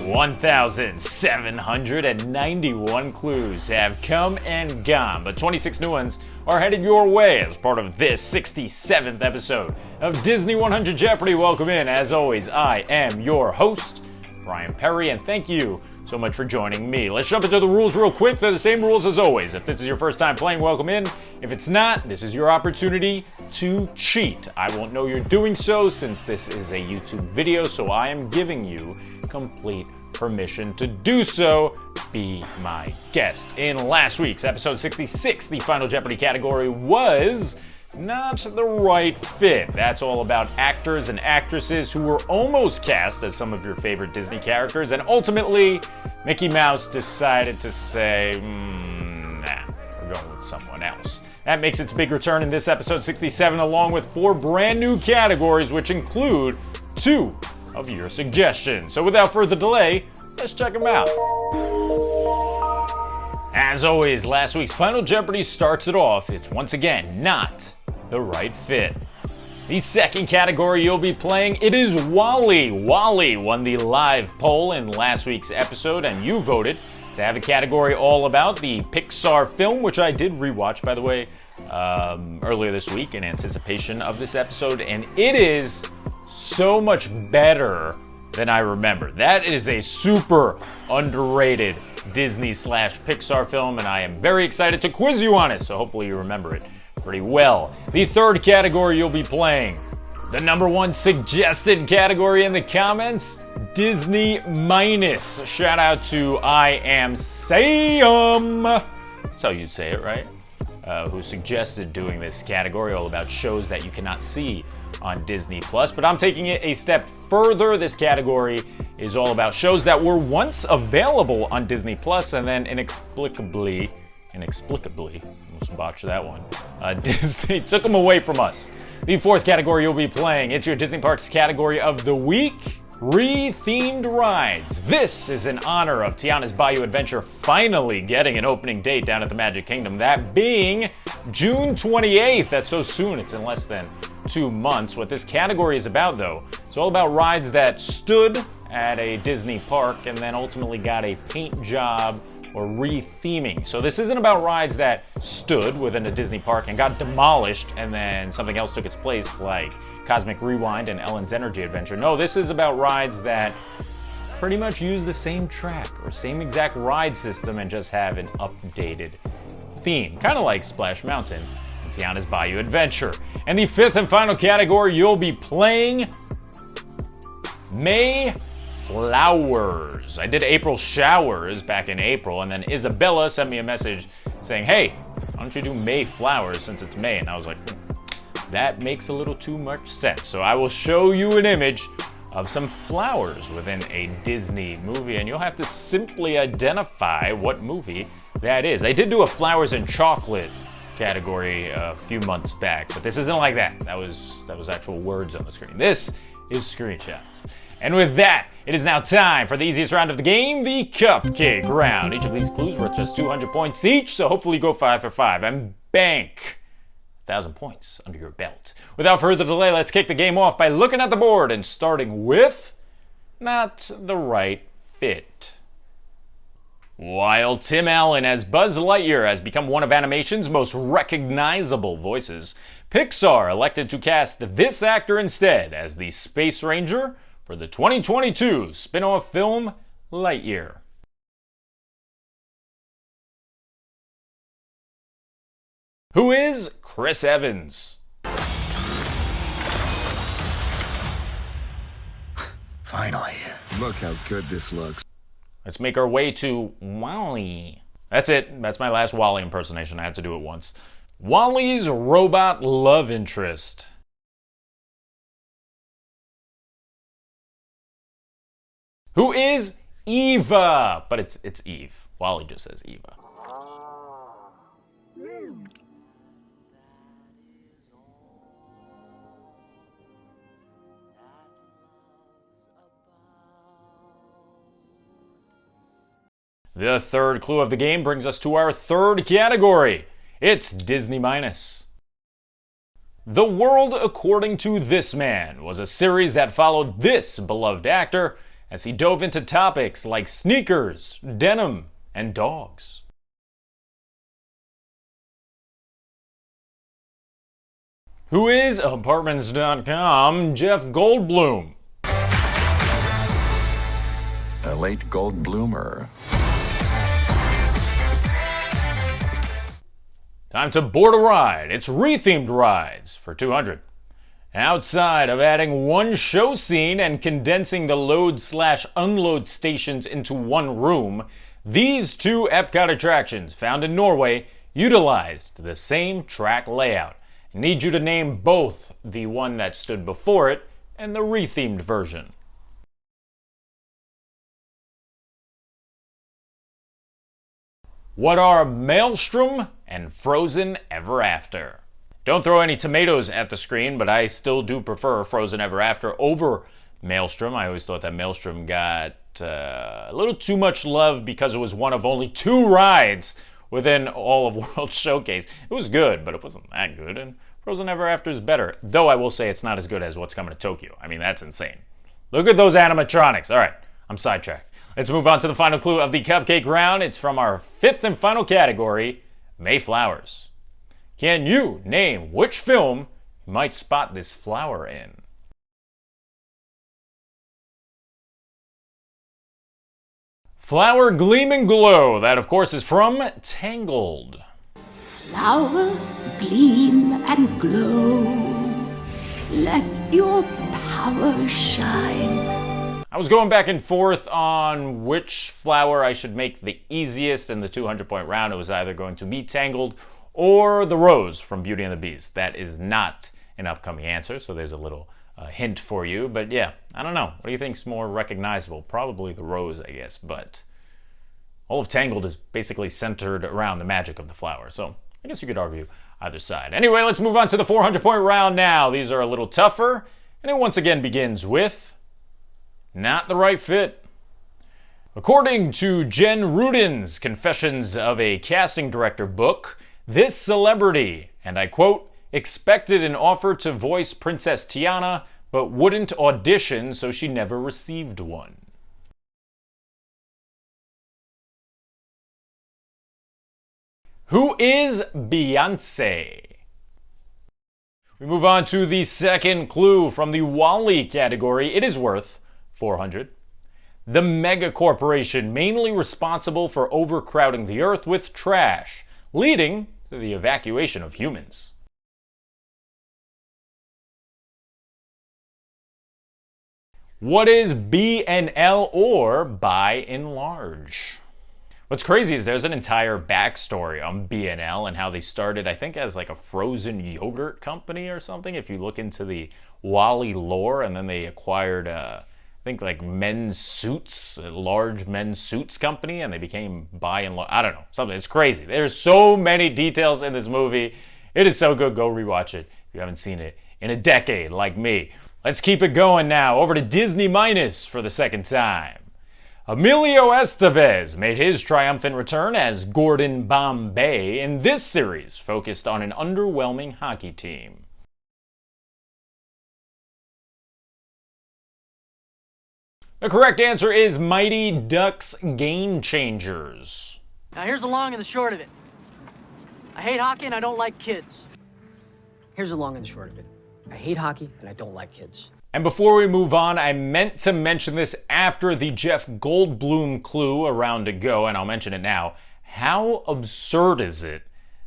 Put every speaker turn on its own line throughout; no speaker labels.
1,791 clues have come and gone, but 26 new ones are headed your way as part of this 67th episode of Disney 100 Jeopardy! Welcome in. As always, I am your host, Bryan Perri, and thank you so much for joining me. Let's jump into the rules real quick. They're the same rules as always. If this is your first time playing, welcome in. If it's not, this is your opportunity to cheat. I won't know you're doing so since this is a YouTube video, so I am giving you complete permission to do so. Be my guest. In last week's episode 66, the final Jeopardy category was not the right fit. That's all about actors and actresses who were almost cast as some of your favorite Disney characters, and ultimately, Mickey Mouse decided to say, nah, we're going with someone else. That makes its big return in this episode 67, along with 4 brand new categories, which include 2 of your suggestions. So without further delay, let's check them out. As always, last week's Final Jeopardy starts it off. It's once again not the right fit. The second category you'll be playing, it is WALL-E. WALL-E won the live poll in last week's episode, and you voted to have a category all about the Pixar film, which I did rewatch, by the way, earlier this week in anticipation of this episode, and it is so much better than I remember. That is a super underrated Disney/Pixar film, and I am very excited to quiz you on it, so hopefully you remember it pretty well. The third category you'll be playing, the number 1 suggested category in the comments, Disney minus. Shout out to I Am Sam, that's how you'd say it, right? Who suggested doing this category all about shows that you cannot see on Disney Plus, but I'm taking it a step further. This category is all about shows that were once available on Disney Plus and then inexplicably, almost botched that one, Disney took them away from us. The fourth category you'll be playing, it's your Disney Parks category of the week, Rethemed rides. This is in honor of Tiana's Bayou Adventure finally getting an opening date down at the Magic Kingdom, that being June 28th. That's so soon, it's in less than 2 months. What this category is about, though, it's all about rides that stood at a Disney park and then ultimately got a paint job or retheming. So this isn't about rides that stood within a Disney park and got demolished and then something else took its place, like Cosmic Rewind and Ellen's Energy Adventure. No, this is about rides that pretty much use the same track or same exact ride system and just have an updated theme, kind of like Splash Mountain and Tiana's Bayou Adventure. And the fifth and final category you'll be playing, May Flowers. I did April showers back in April, and then Isabella sent me a message saying, hey, why don't you do May Flowers since it's May? And I was like, that makes a little too much sense. So I will show you an image of some flowers within a Disney movie, and you'll have to simply identify what movie that is. I did do a flowers and chocolate category a few months back, but this isn't like that. That was actual words on the screen. This is screenshots. And with that, it is now time for the easiest round of the game, the Cupcake Round. Each of these clues worth just 200 points each, so hopefully you go 5 for 5 and bank 1,000 points under your belt. Without further delay, let's kick the game off by looking at the board and starting with not the right fit. While Tim Allen as Buzz Lightyear has become one of animation's most recognizable voices, Pixar elected to cast this actor instead as the Space Ranger for the 2022 spin-off film Lightyear. Who is Chris Evans?
Finally. Look how good this looks.
Let's make our way to WALL-E. That's it. That's my last WALL-E impersonation. I had to do it once. WALL-E's robot love interest. Who is Eva? But it's Eve. WALL-E just says Eva. The third clue of the game brings us to our third category. It's Disney minus. The World According to This Man was a series that followed this beloved actor as he dove into topics like sneakers, denim, and dogs. Who is Apartments.com Jeff Goldblum?
A late gold bloomer.
Time to board a ride. It's Rethemed rides for 200. Outside of adding one show scene and condensing the load/unload stations into one room, these two Epcot attractions found in Norway utilized the same track layout. I need you to name both the one that stood before it and the rethemed version. What are Maelstrom and Frozen Ever After? Don't throw any tomatoes at the screen, but I still do prefer Frozen Ever After over Maelstrom. I always thought that Maelstrom got a little too much love because it was one of only 2 rides within all of World Showcase. It was good, but it wasn't that good, and Frozen Ever After is better. Though I will say it's not as good as What's Coming to Tokyo. I mean, that's insane. Look at those animatronics. All right, I'm sidetracked. Let's move on to the final clue of the cupcake round. It's from our 5th and final category, Mayflowers. Can you name which film you might spot this flower in? Flower Gleam and Glow. That, of course, is from Tangled.
Flower, gleam and glow. Let your power shine.
I was going back and forth on which flower I should make the easiest in the 200-point round. It was either going to be Tangled or the rose from Beauty and the Beast. That is not an upcoming answer, so there's a little hint for you. But yeah, I don't know. What do you think's more recognizable? Probably the rose, I guess. But all of Tangled is basically centered around the magic of the flower. So I guess you could argue either side. Anyway, let's move on to the 400-point round now. These are a little tougher. And it once again begins with not the right fit. According to Jen Rudin's Confessions of a Casting Director book, this celebrity, and I quote, expected an offer to voice Princess Tiana, but wouldn't audition, so she never received one. Who is Beyonce? We move on to the second clue from the WALL-E category. It is worth 400. The mega corporation mainly responsible for overcrowding the earth with trash, leading to the evacuation of humans. What is B&L, or by and large? What's crazy is there's an entire backstory on B&L and how they started, I think, as like a frozen yogurt company or something, if you look into the WALL-E lore, and then they acquired, I think, like men's suits, a large men's suits company, and they became by and large, I don't know, something. It's crazy. There's so many details in this movie. It is so good. Go rewatch it if you haven't seen it in a decade like me. Let's keep it going now. Over to Disney Minus for the second time. Emilio Estevez made his triumphant return as Gordon Bombay in this series, focused on an underwhelming hockey team. The correct answer is Mighty Ducks Game Changers.
Now here's the long and the short of it. I hate hockey and I don't like kids.
Here's the long and the short of it. I hate hockey and I don't like kids.
And before we move on, I meant to mention this after the Jeff Goldblum clue a round ago, and I'll mention it now. How absurd is it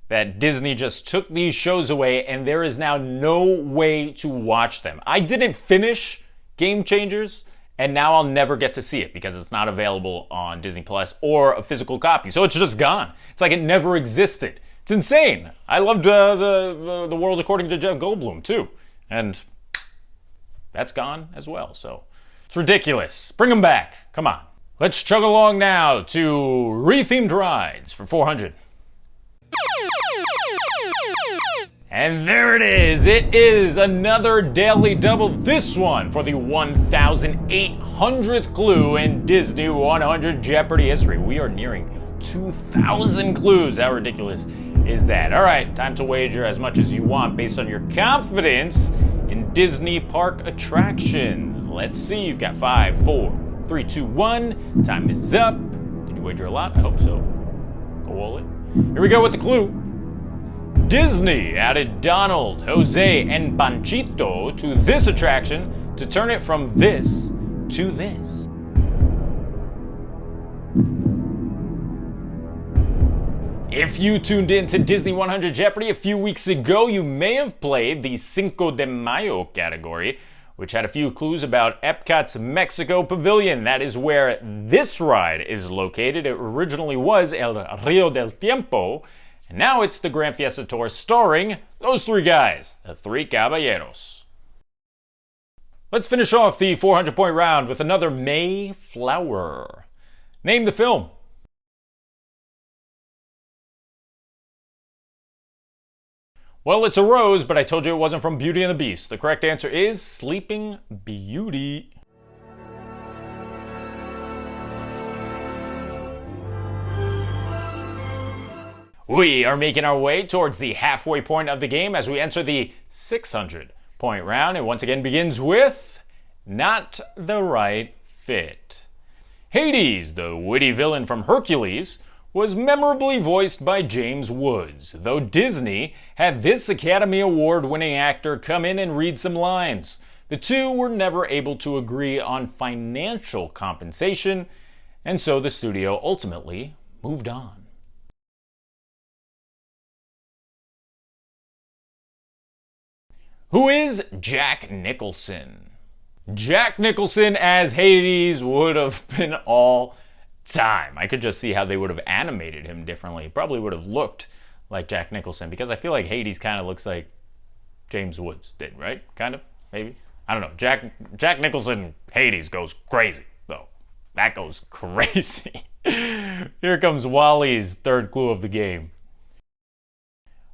that Disney just took these shows away and there is now no way to watch them? I didn't finish Game Changers, and now I'll never get to see it because it's not available on Disney Plus or a physical copy. So it's just gone. It's like it never existed. It's insane. I loved the World According to Jeff Goldblum too. And that's gone as well. So it's ridiculous. Bring them back. Come on. Let's chug along now to Rethemed Rides for 400. And there it is. It is another daily double. This one for the 1,800th clue in Disney 100 Jeopardy history. We are nearing 2,000 clues. How ridiculous is that? All right, time to wager as much as you want based on your confidence in Disney park attractions. Let's see. You've got 5, 4, 3, 2, 1. Time is up. Did you wager a lot? I hope so. Go all in. Here we go with the clue. Disney added Donald, Jose, and Panchito to this attraction to turn it from this to this. If you tuned in to Disney 100 Jeopardy a few weeks ago, you may have played the Cinco de Mayo category, which had a few clues about Epcot's Mexico Pavilion. That is where this ride is located. It originally was El Rio del Tiempo, and now it's the Grand Fiesta Tour starring those three guys, the Three Caballeros. Let's finish off the 400-point round with another Mayflower. Name the film. Well, it's a rose, but I told you it wasn't from Beauty and the Beast. The correct answer is Sleeping Beauty. We are making our way towards the halfway point of the game as we enter the 600-point round. It once again begins with Not the Right Fit. Hades, the witty villain from Hercules, was memorably voiced by James Woods, though Disney had this Academy Award-winning actor come in and read some lines. The two were never able to agree on financial compensation, and so the studio ultimately moved on. Who is Jack Nicholson? Jack Nicholson as Hades would have been all time. I could just see how they would have animated him differently. He probably would have looked like Jack Nicholson, because I feel like Hades kind of looks like James Woods did, right? Kind of, maybe. I don't know. Jack Nicholson Hades goes crazy, though. That goes crazy. Here comes Wally's third clue of the game.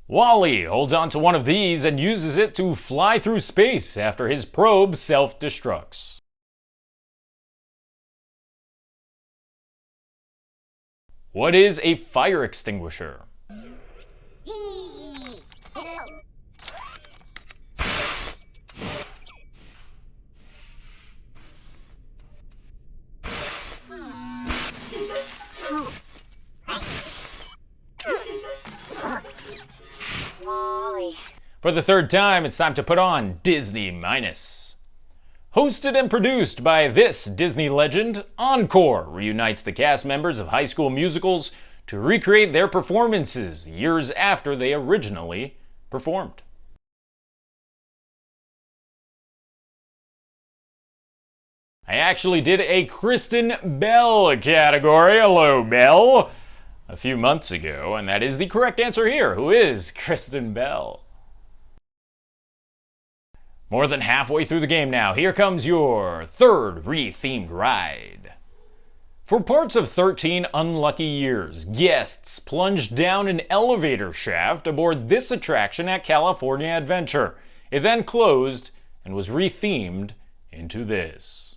Wally holds on to one of these and uses it to fly through space after his probe self-destructs. What is a fire extinguisher? For the third time, it's time to put on Disney Minus. Hosted and produced by this Disney legend, Encore reunites the cast members of High School Musicals to recreate their performances years after they originally performed. I actually did a Kristen Bell category, hello Bell, a few months ago, and that is the correct answer here. Who is Kristen Bell? More than halfway through the game now. Here comes your third rethemed ride. For parts of 13 unlucky years, guests plunged down an elevator shaft aboard this attraction at California Adventure. It then closed and was rethemed into this.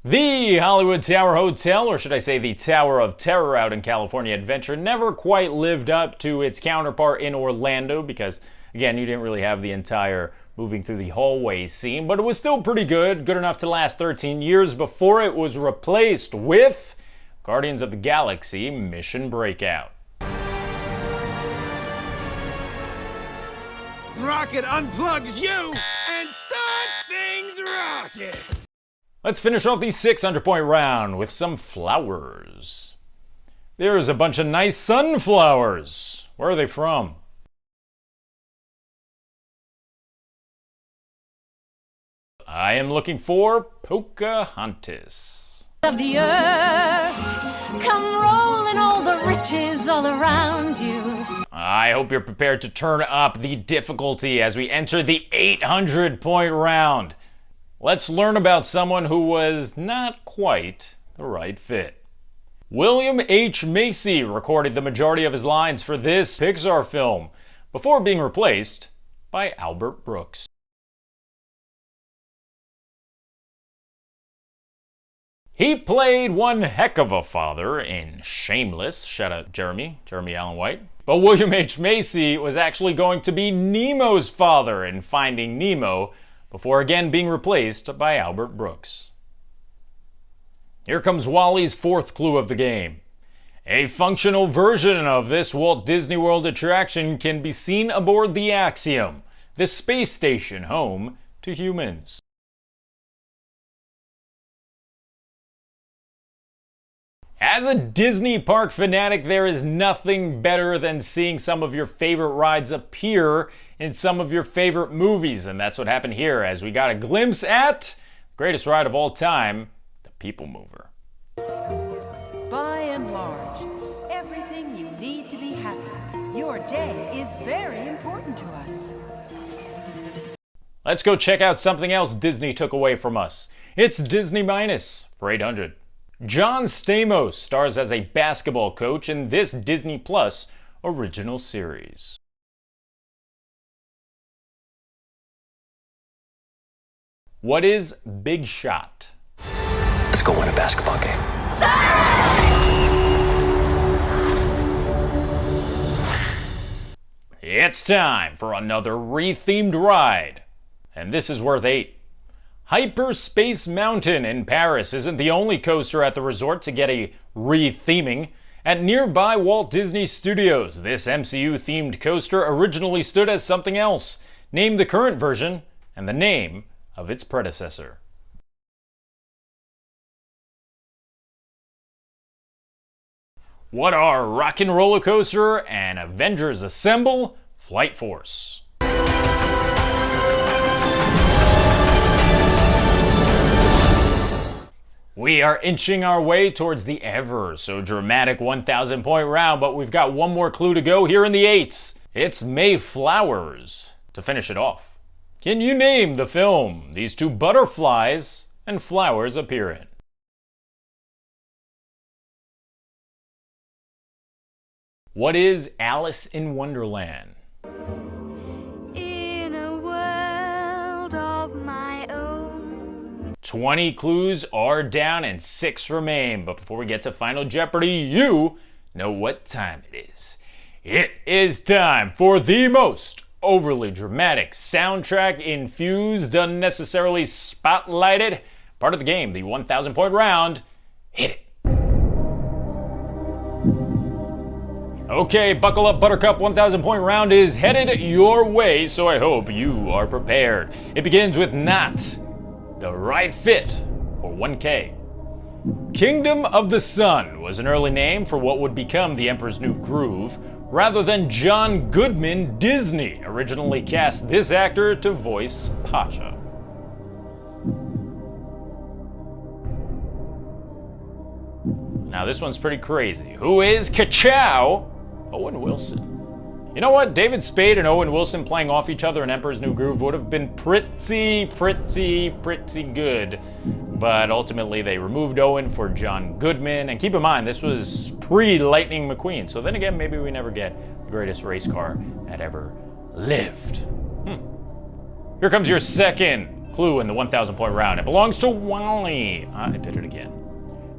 The Hollywood Tower Hotel, or should I say the Tower of Terror out in California Adventure, never quite lived up to its counterpart in Orlando because, again, you didn't really have the entire moving through the hallway scene, but it was still pretty good enough to last 13 years before it was replaced with Guardians of the Galaxy Mission Breakout.
Rocket unplugs you and starts things rocking.
Let's finish off the 600-point round with some flowers. There's a bunch of nice sunflowers. Where are they from? I am looking for Pocahontas.
Of the earth, come rolling all the riches all around you.
I hope you're prepared to turn up the difficulty as we enter the 800-point round. Let's learn about someone who was not quite the right fit. William H. Macy recorded the majority of his lines for this Pixar film before being replaced by Albert Brooks. He played one heck of a father in Shameless. Shout out Jeremy Allen White. But William H. Macy was actually going to be Nemo's father in Finding Nemo, before again being replaced by Albert Brooks. Here comes Wally's fourth clue of the game. A functional version of this Walt Disney World attraction can be seen aboard the Axiom, the space station home to humans. As a Disney park fanatic, there is nothing better than seeing some of your favorite rides appear in some of your favorite movies, and that's what happened here as we got a glimpse at the greatest ride of all time, the People Mover.
By and large, everything you need to be happy. Your day is very important to us.
Let's go check out something else Disney took away from us. It's Disney Minus for 800. John Stamos stars as a basketball coach in this Disney Plus original series. What is Big Shot?
Let's go win a basketball game.
It's time for another rethemed ride, and this is worth 8. Hyperspace Mountain in Paris isn't the only coaster at the resort to get a re-theming. At nearby Walt Disney Studios, this MCU-themed coaster originally stood as something else. Name the current version and the name of its predecessor. What are Rock and Roller Coaster and Avengers Assemble Flight Force? We are inching our way towards the ever so dramatic 1,000 point round, but we've got one more clue to go here in the 8s. It's Mayflowers to finish it off. Can you name the film these two butterflies and flowers appear in? What is Alice in Wonderland? 20 clues are down and 6 remain, but before we get to Final Jeopardy, you know what time it is. It is time for the most overly dramatic, soundtrack-infused, unnecessarily spotlighted part of the game, the 1,000 point round. Hit it. Okay, buckle up, Buttercup. 1,000 point round is headed your way, so I hope you are prepared. It begins with Not the Right Fit for 1K. Kingdom of the Sun was an early name for what would become the Emperor's New Groove. Rather than John Goodman, Disney originally cast this actor to voice Pacha. Now this one's pretty crazy. Who is Ka-chow? Owen Wilson. You know what? David Spade and Owen Wilson playing off each other in Emperor's New Groove would have been pretty good. But ultimately they removed Owen for John Goodman. And keep in mind, this was pre-Lightning McQueen. So then again, maybe we never get the greatest race car that ever lived. Here comes your second clue in the 1,000 point round. It belongs to Wally. I did it again.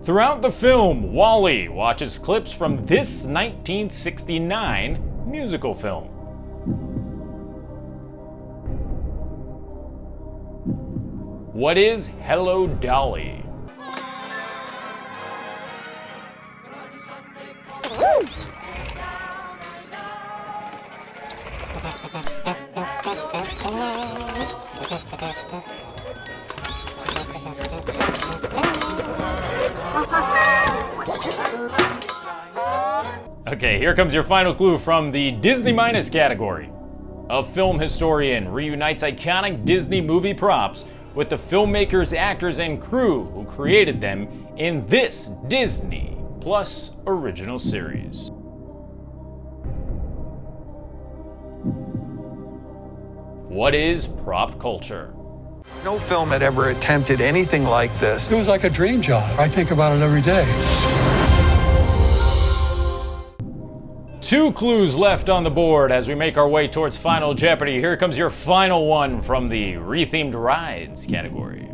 Throughout the film, Wally watches clips from this 1969 musical film. What is Hello Dolly? Okay, here comes your final clue from the Disney Minus category. A film historian reunites iconic Disney movie props with the filmmakers, actors, and crew who created them in this Disney Plus original series. What is prop culture?
No film had ever attempted anything like this.
It was like a dream job. I think about it every day.
2 clues left on the board as we make our way towards Final Jeopardy. Here comes your final one from the Rethemed Rides category.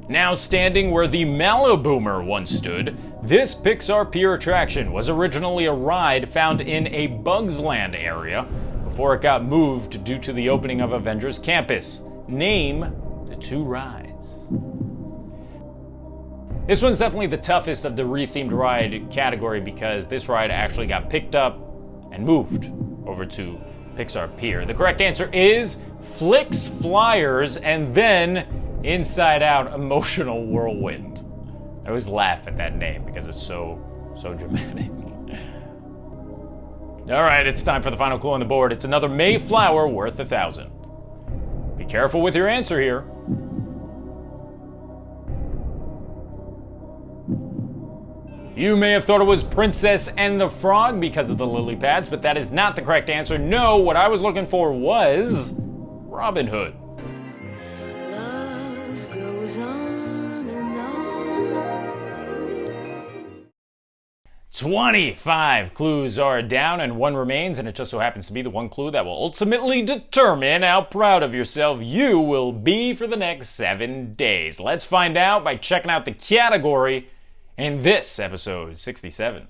Now standing where the Maliboomer once stood, this Pixar Pier attraction was originally a ride found in a Bugs Land area before it got moved due to the opening of Avengers Campus. Name the two rides. This one's definitely the toughest of the rethemed ride category because this ride actually got picked up and moved over to Pixar Pier. The correct answer is Flix Flyers and then Inside Out Emotional Whirlwind. I always laugh at that name because it's so dramatic. All right, it's time for the final clue on the board. It's another Mayflower worth 1,000. Be careful with your answer here. You may have thought it was Princess and the Frog because of the lily pads, but that is not the correct answer. No, what I was looking for was Robin Hood. 25 clues are down and one remains, and it just so happens to be the one clue that will ultimately determine how proud of yourself you will be for the next 7 days. Let's find out by checking out the category in this episode 67.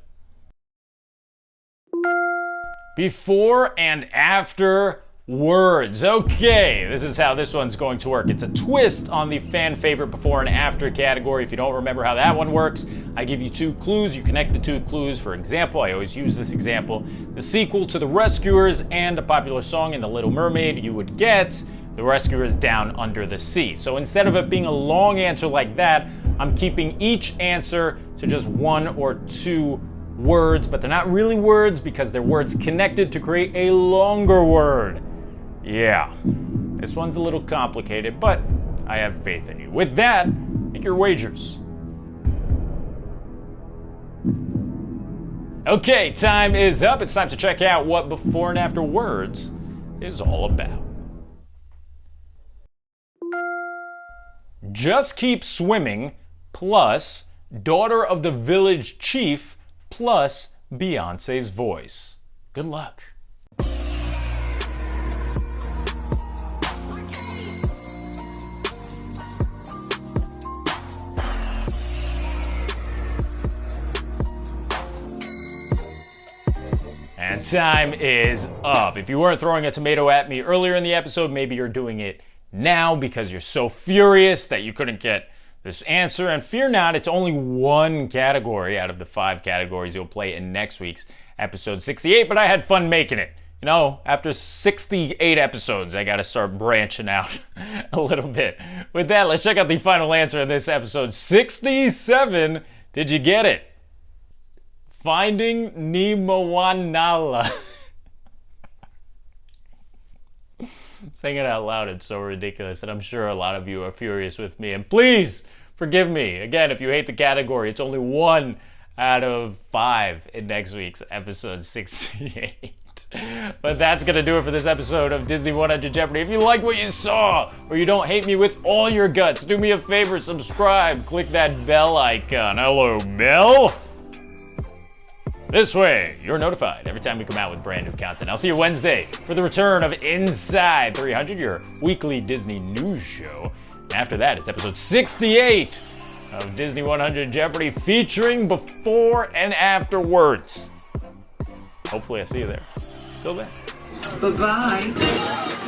Before and after words. Okay, this is how this one's going to work. It's a twist on the fan favorite before and after category. If you don't remember how that one works, I give you 2 clues. You connect the 2 clues. For example, I always use this example. The sequel to The Rescuers and a popular song in The Little Mermaid, you would get The Rescuers Down Under the Sea. So instead of it being a long answer like that, I'm keeping each answer to just 1 or 2 words, but they're not really words because they're words connected to create a longer word. Yeah, this one's a little complicated, but I have faith in you. With that, make your wagers. Okay, time is up. It's time to check out what before and after words is all about. Just Keep Swimming plus Daughter of the Village Chief plus Beyonce's voice. Good luck. And time is up. If you weren't throwing a tomato at me earlier in the episode, maybe you're doing it now because you're so furious that you couldn't get this answer. And fear not, it's only one category out of the 5 categories you'll play in next week's episode 68, but I had fun making it. You know, after 68 episodes, I gotta start branching out a little bit. With that, let's check out the final answer in this episode 67. Did you get it? Finding Nemowanala. Saying it out loud, it's so ridiculous, and I'm sure a lot of you are furious with me. And please forgive me. Again, if you hate the category, it's only 1 out of 5 in next week's episode 68. But that's gonna do it for this episode of Disney 100 Jeopardy. If you like what you saw, or you don't hate me with all your guts, do me a favor, subscribe, click that bell icon. Hello, Bell. This way, you're notified every time we come out with brand new content. I'll see you Wednesday for the return of Inside 300, your weekly Disney news show. And after that, it's episode 68 of Disney 100 Jeopardy featuring before and after words. Hopefully I see you there. Till then.
Bye-bye.